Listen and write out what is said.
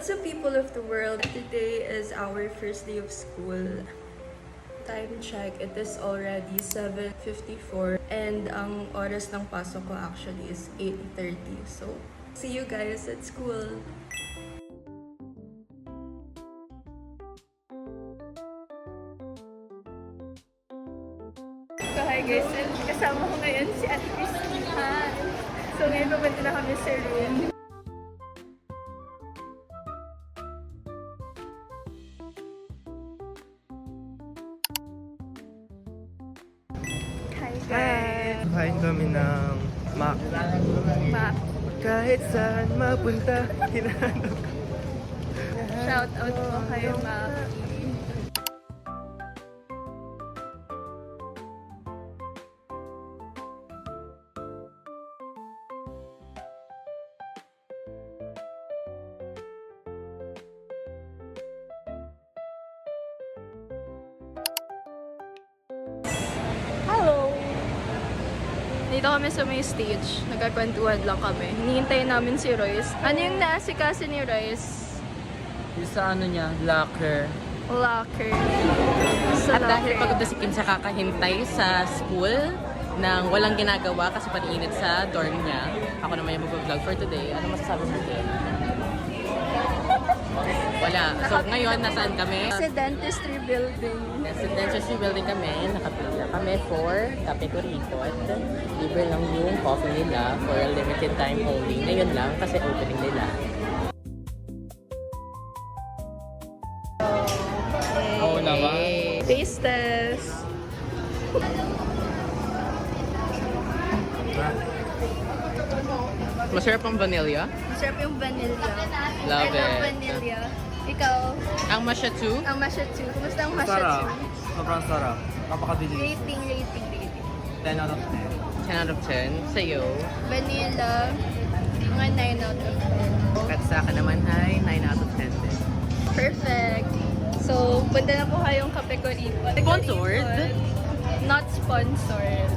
What's up, people of the world? Today is our first day of school. Time check, it is already 7:54 and ang oras ng pasok ko actually is 8:30. So, see you guys at school. So, hi guys, and kasama ko ngayon si Ate Christina. So, ngayon pupunta na kami sa room. Hi guys! Kain kami ng Mac. Mac. Kahit saan mapunta, hinahanap ko. Shout out po kayo, Mac. Hello! Dito kami sa may stage. Nagkakwentuhan lang kami. Hinihintayin namin si Royce. Ano yung naasikaso ni Royce? Yung sa ano niya, locker. Locker. Sa At dahil locker. pagod na si Kim sa kakahintay sa school nang walang ginagawa kasi paniinit sa dorm niya. Ako naman yung mag-vlog for today. Ano masasabi mo, Kim? Wala. So ngayon, nasaan kami? Sa dentistry building. Nasa dentistry building kami. Nakapila kami for kape kuripot. Libre lang yung coffee nila for a limited time only. Ngayon lang kasi opening nila. Oo naman. Taste test. Masarap ang vanilla. Masarap yung vanilla. Love I love it. vanilla. Ikaw, Ang matcha too. ang matcha chew. Kumusta ang matcha Sarap. chew? Sobrang sarap. Napakabilis. Rating. 10 out of 10. 10 out of 10. Sa'yo. Vanilla, mga 9 out of 10. At sa akin naman ay 9 out of 10 din. Perfect. So, punta na po kayong Kape Kuripot. Sponsored? Not sponsored.